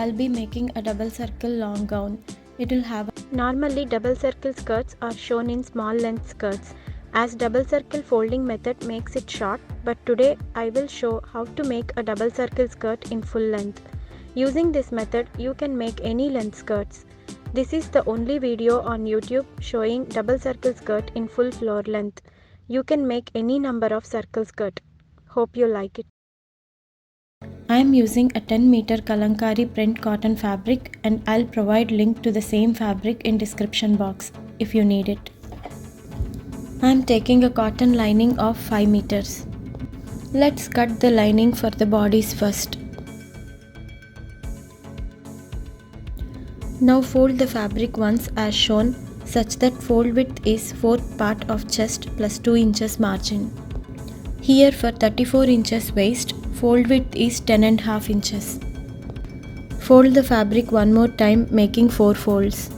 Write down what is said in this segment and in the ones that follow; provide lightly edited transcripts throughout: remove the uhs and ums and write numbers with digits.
I'll be making a double circle long gown. It will have Normally double circle skirts are shown in small length skirts as double circle folding method makes it short, but today I will show how to make a double circle skirt in full length. Using this method you can make any length skirts. This is the only video on YouTube showing double circle skirt in full floor length. You can make any number of circle skirt. Hope you like it. I am using a 10 meter Kalamkari print cotton fabric, and I'll provide link to the same fabric in description box if you need it. I am taking a cotton lining of 5 meters. Let's cut the lining for the bodies first. Now fold the fabric once as shown such that fold width is 4th part of chest plus 2 inches margin. Here for 34 inches waist, fold width is 10.5 inches. Fold the fabric one more time making 4 folds.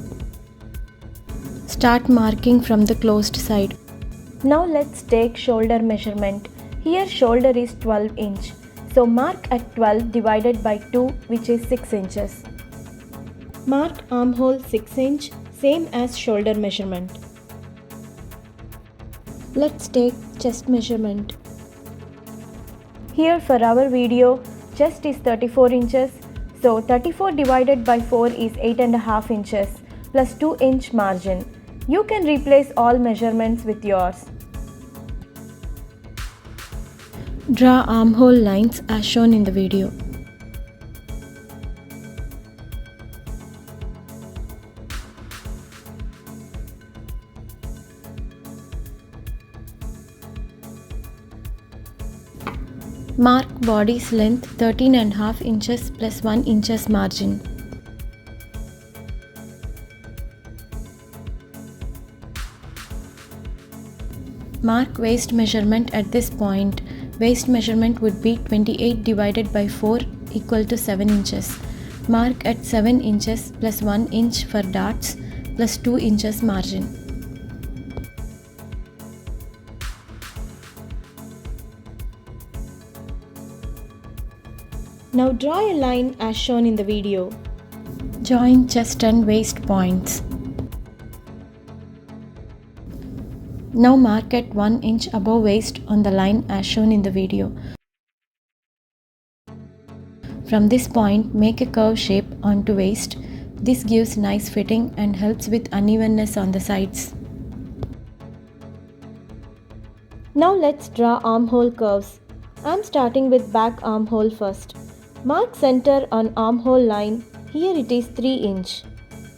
Start marking from the closed side. Now let's take shoulder measurement. Here shoulder is 12 inch. So mark at 12 divided by 2 which is 6 inches. Mark armhole 6 inch, same as shoulder measurement. Let's take chest measurement. Here for our video, chest is 34 inches, so 34 divided by 4 is 8.5 inches plus 2 inch margin. You can replace all measurements with yours. Draw armhole lines as shown in the video. Mark body's length 13.5 inches plus 1 inches margin. Mark waist measurement at this point. Waist measurement would be 28 divided by 4 equal to 7 inches. Mark at 7 inches plus 1 inch for darts plus 2 inches margin. Now draw a line as shown in the video. Join chest and waist points. Now mark at 1 inch above waist on the line as shown in the video. From this point, make a curve shape onto waist. This gives nice fitting and helps with unevenness on the sides. Now let's draw armhole curves. I am starting with back armhole first. Mark center on armhole line. Here it is 3 inch.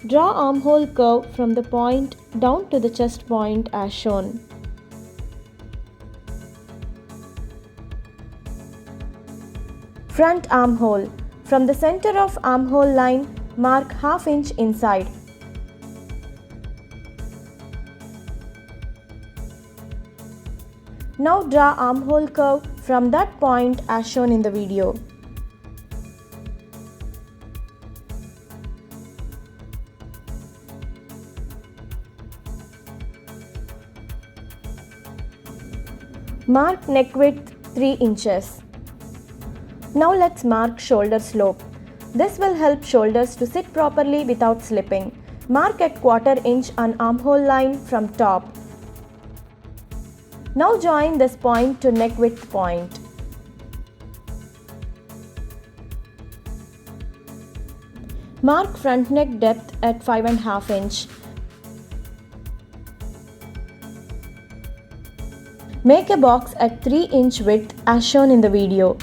Draw armhole curve from the point down to the chest point as shown. Front armhole. From the center of armhole line, mark ½ inch inside. Now draw armhole curve from that point as shown in the video. Mark neck width 3 inches. Now let's mark shoulder slope. This will help shoulders to sit properly without slipping. Mark at ¼ inch on armhole line from top. Now join this point to neck width point. Mark front neck depth at 5.5 inch. Make a box at 3 inch width as shown in the video.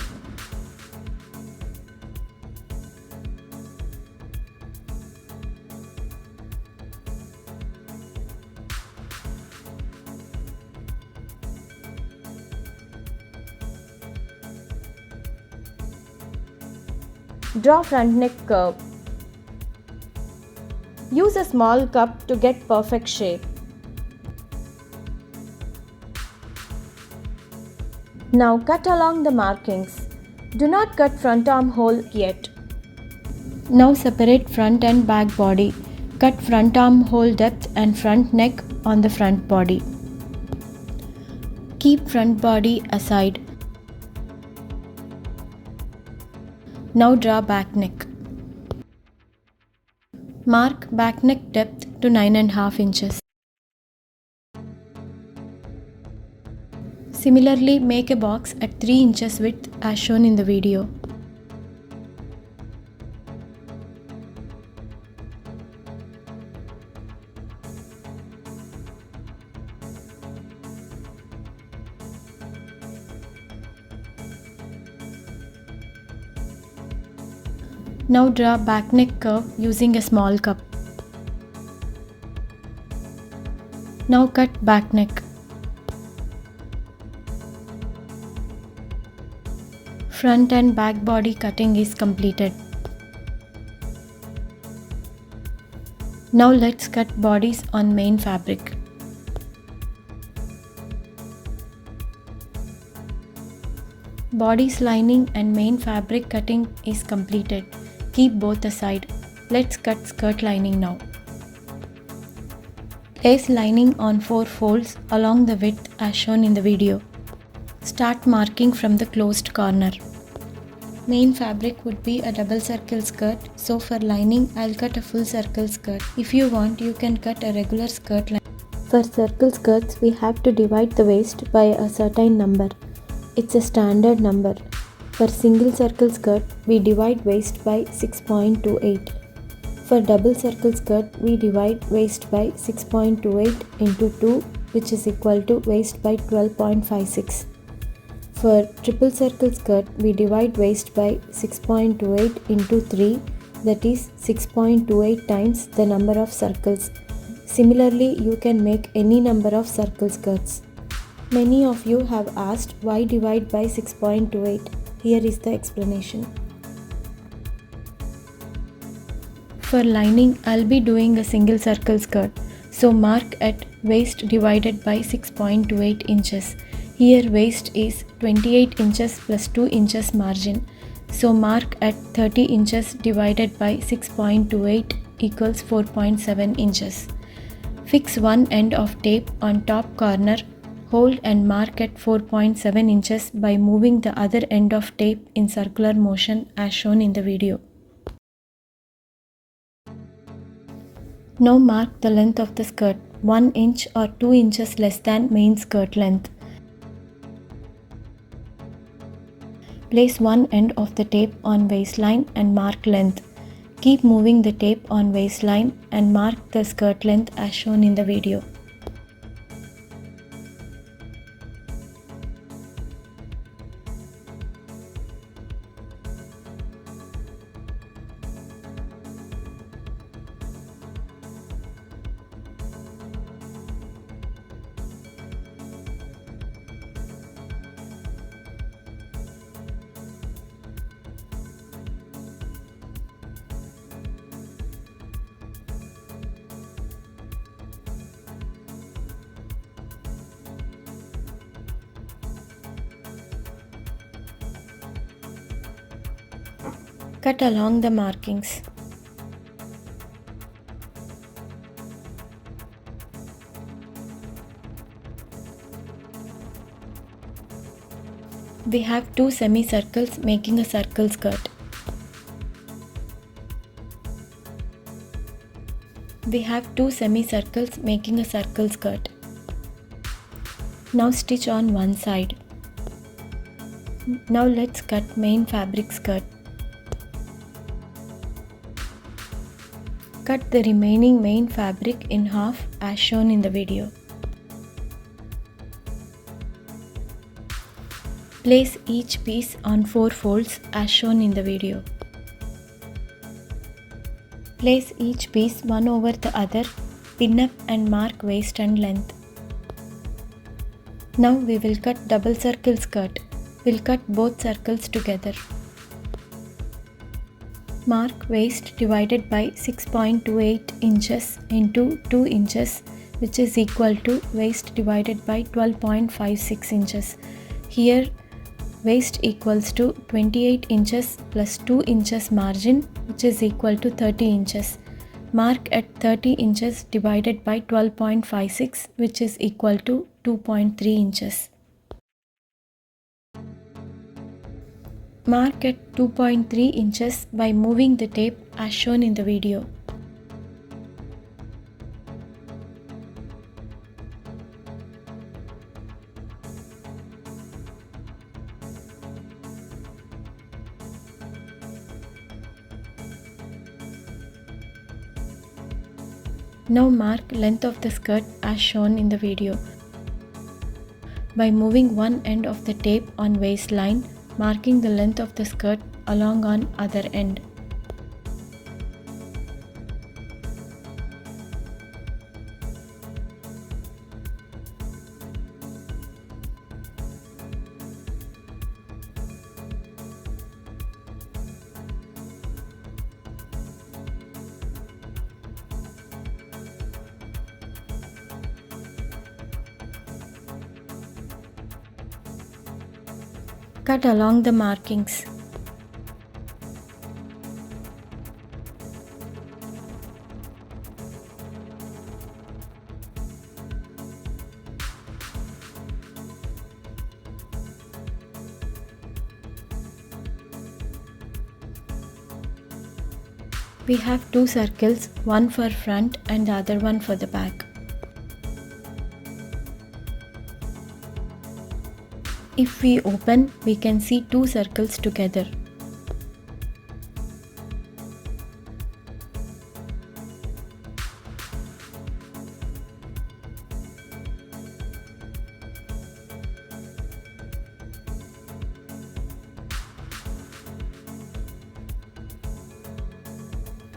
Draw front neck curve. Use a small cup to get perfect shape. Now cut along the markings. Do not cut front armhole yet. Now separate front and back body. Cut front armhole depth and front neck on the front body. Keep front body aside. Now draw back neck. Mark back neck depth to 9.5 inches. Similarly, make a box at 3 inches width as shown in the video. Now draw back neck curve using a small cup. Now cut back neck. Front and back body cutting is completed. Now let's cut bodies on main fabric. Bodies lining and main fabric cutting is completed. Keep both aside. Let's cut skirt lining now. Place lining on 4 folds along the width as shown in the video. Start marking from the closed corner. Main fabric would be a double circle skirt, so for lining I'll cut a full circle skirt. If you want, you can cut a regular skirt line. For circle skirts, we have to divide the waist by a certain number. It's a standard number. For single circle skirt, we divide waist by 6.28. For double circle skirt, we divide waist by 6.28 into 2, which is equal to waist by 12.56. For triple circle skirt, we divide waist by 6.28 into 3, that is 6.28 times the number of circles. Similarly, you can make any number of circle skirts. Many of you have asked why divide by 6.28. Here is the explanation. For lining, I'll be doing a single circle skirt. So mark at waist divided by 6.28 inches. Here waist is 28 inches plus 2 inches margin. So mark at 30 inches divided by 6.28 equals 4.7 inches. Fix one end of tape on top corner. Hold and mark at 4.7 inches by moving the other end of tape in circular motion as shown in the video. Now mark the length of the skirt, 1 inch or 2 inches less than main skirt length. Place one end of the tape on waistline and mark length. Keep moving the tape on waistline and mark the skirt length as shown in the video. Cut along the markings. We have two semicircles making a circle skirt. We have two semicircles making a circle skirt. Now stitch on one side. Now let's cut main fabric skirt. Cut the remaining main fabric in half as shown in the video. Place each piece on 4 folds as shown in the video. Place each piece one over the other, pin up and mark waist and length. Now we will cut double circle skirt. We'll cut both circles together. Mark waist divided by 6.28 inches into 2 inches, which is equal to waist divided by 12.56 inches. Here waist equals to 28 inches plus 2 inches margin, which is equal to 30 inches. Mark at 30 inches divided by 12.56, which is equal to 2.3 inches. Mark at 2.3 inches by moving the tape as shown in the video. Now mark length of the skirt as shown in the video. By moving one end of the tape on waistline, marking the length of the skirt along on other end. Cut along the markings. We have two circles, one for front and the other one for the back. If we open, we can see two circles together.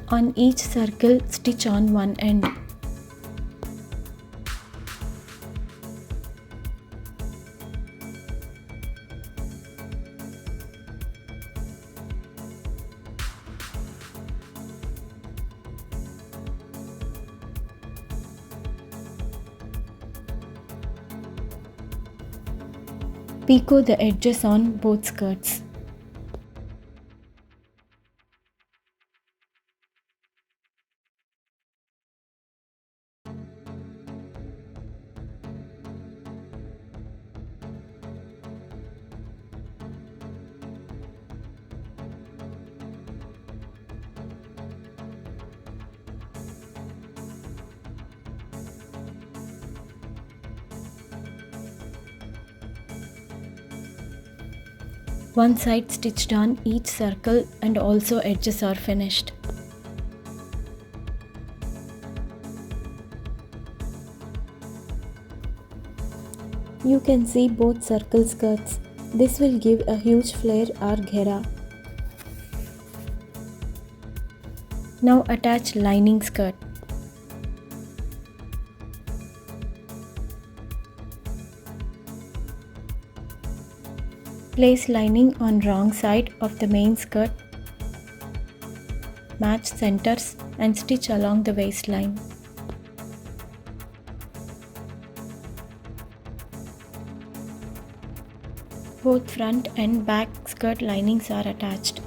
On each circle, stitch on one end. Picot the edges on both skirts. One side stitched on each circle and also edges are finished. You can see both circle skirts. This will give a huge flare or ghera. Now attach lining skirt. Place lining on wrong side of the main skirt. Match centers and stitch along the waistline. Both front and back skirt linings are attached.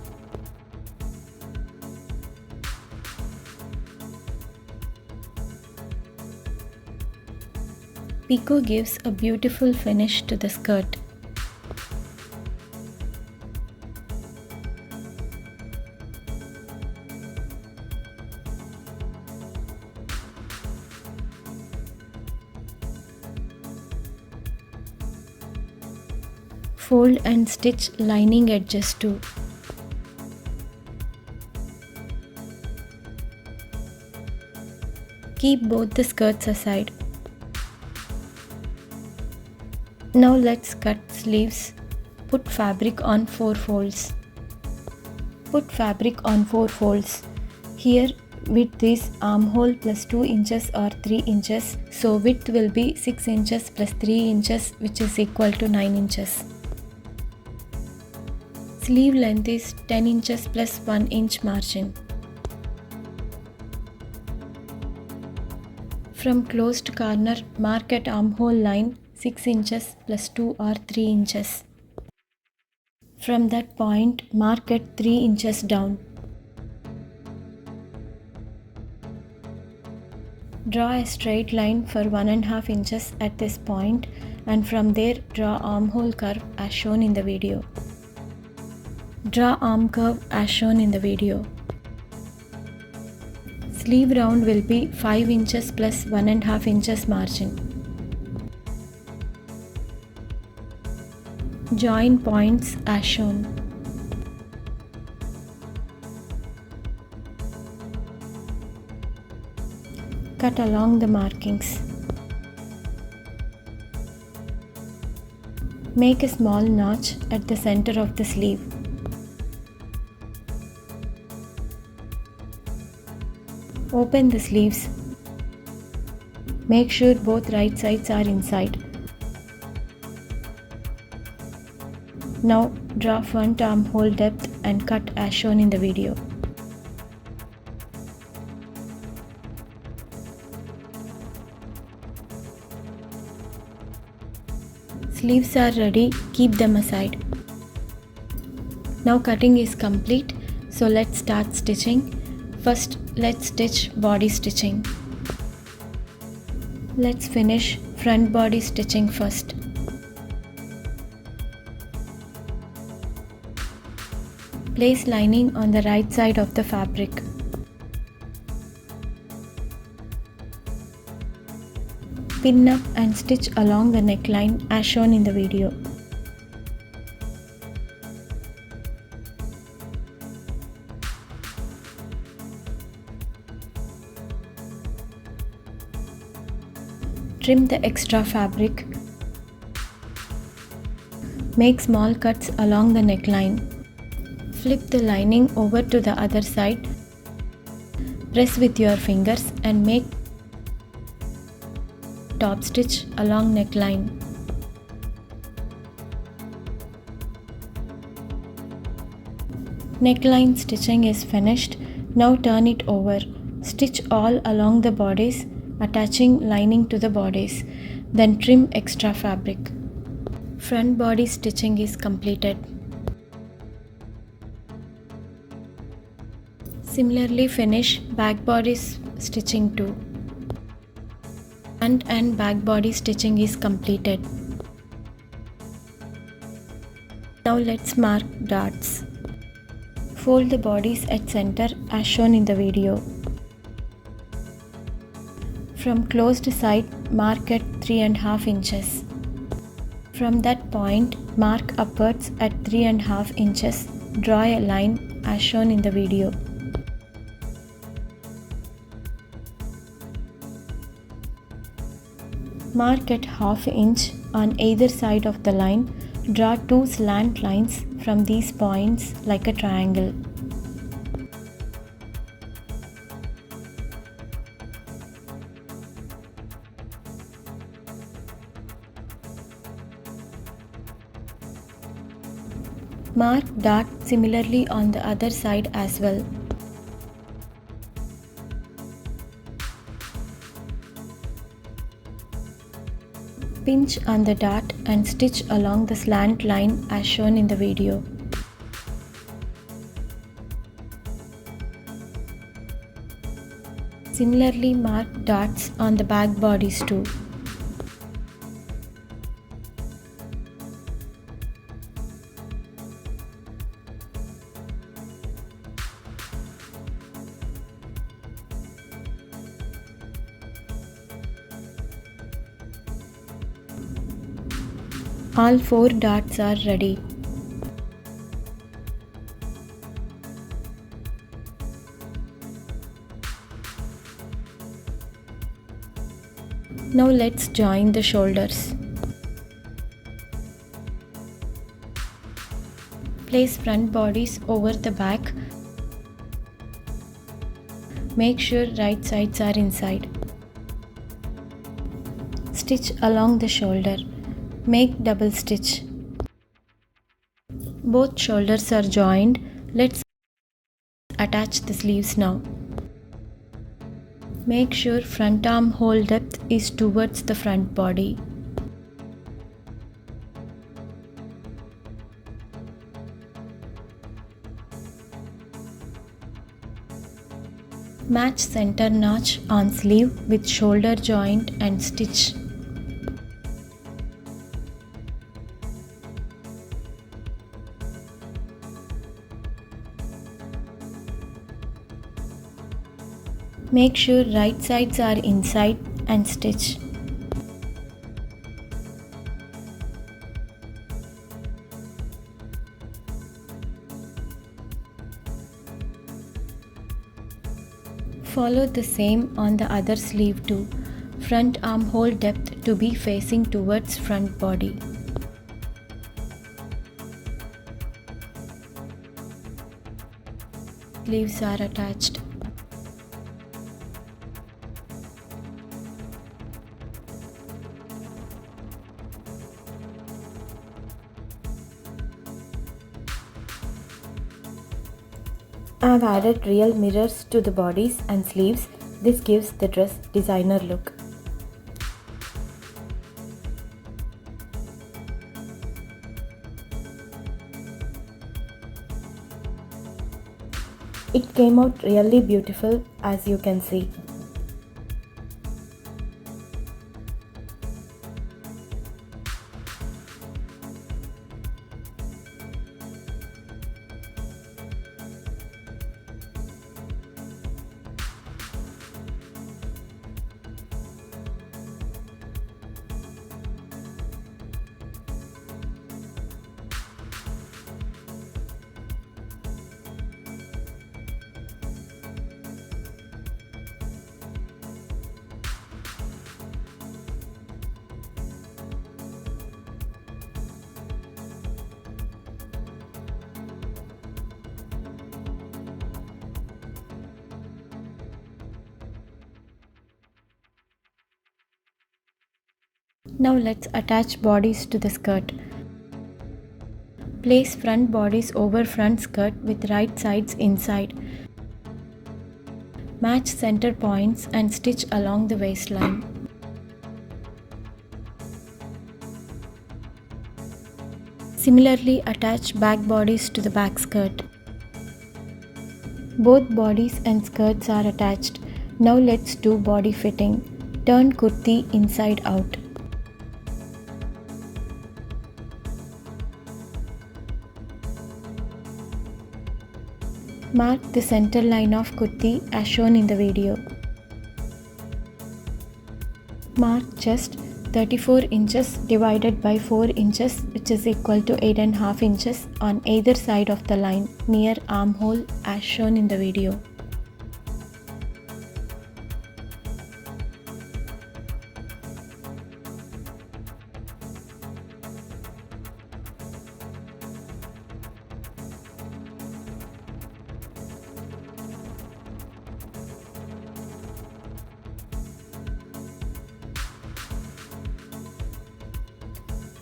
Picot gives a beautiful finish to the skirt. Fold and stitch lining edges too. Keep both the skirts aside. Now let's cut sleeves. Put fabric on 4 folds. Put fabric on 4 folds. Here width is armhole plus 2 inches or 3 inches. So width will be 6 inches plus 3 inches, which is equal to 9 inches. Sleeve length is 10 inches plus 1 inch margin. From closed corner, mark at armhole line 6 inches plus 2 or 3 inches. From that point, mark at 3 inches down. Draw a straight line for 1.5 inches at this point, and from there draw armhole curve as shown in the video. Draw arm curve as shown in the video. Sleeve round will be 5 inches plus 1.5 inches margin. Join points as shown. Cut along the markings. Make a small notch at the center of the sleeve. Open the sleeves. Make sure both right sides are inside. Now draw front armhole depth and cut as shown in the video. Sleeves are ready, keep them aside. Now cutting is complete, so let's start stitching. First, let's stitch body stitching. Let's finish front body stitching first. Place lining on the right side of the fabric. Pin up and stitch along the neckline as shown in the video. Trim the extra fabric. Make small cuts along the neckline. Flip the lining over to the other side. Press with your fingers and make top stitch along neckline. Neckline stitching is finished. Now turn it over. Stitch all along the bodice, attaching lining to the bodice. Then trim extra fabric. Front body stitching is completed. Similarly finish back body stitching too. Front and back body stitching is completed. Now let's mark darts. Fold the bodies at center as shown in the video. From closed side, mark at 3.5 inches. From that point, mark upwards at 3.5 inches. Draw a line as shown in the video. Mark at 1/2 inch on either side of the line. Draw 2 slant lines from these points like a triangle. Mark dart similarly on the other side as well. Pinch on the dart and stitch along the slant line as shown in the video. Similarly mark darts on the back bodies too. All 4 darts are ready. Now let's join the shoulders. Place front bodies over the back. Make sure right sides are inside. Stitch along the shoulder. Make double stitch. Both shoulders are joined. Let's attach the sleeves now. Make sure front armhole depth is towards the front body. Match center notch on sleeve with shoulder joint and stitch. Make sure right sides are inside and stitch. Follow the same on the other sleeve too. Front armhole depth to be facing towards front body. Sleeves are attached. I have added real mirrors to the bodies and sleeves. This gives the dress designer look. It came out really beautiful, as you can see. Now let's attach bodies to the skirt. Place front bodies over front skirt with right sides inside. Match center points and stitch along the waistline. Similarly, attach back bodies to the back skirt. Both bodies and skirts are attached. Now let's do body fitting. Turn kurti inside out. Mark the center line of kurti as shown in the video. Mark chest 34 inches divided by 4 inches, which is equal to 8.5 inches on either side of the line near armhole as shown in the video.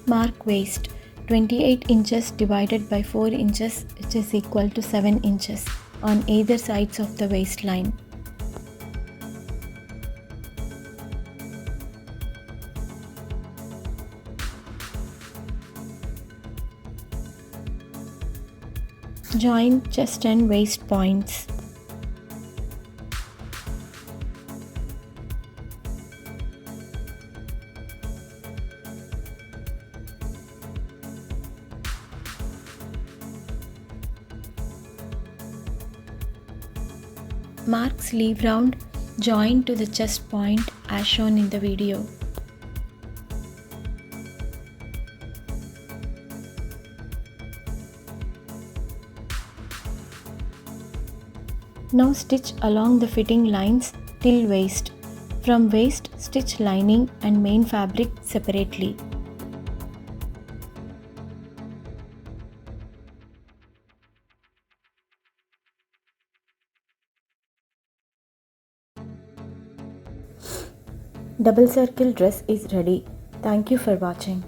Mark waist 28 inches divided by 4 inches, which is equal to 7 inches on either sides of the waistline. Join chest and waist points. Mark sleeve round, join to the chest point as shown in the video. Now stitch along the fitting lines till waist. From waist, stitch lining and main fabric separately. Double circle dress is ready. Thank you for watching.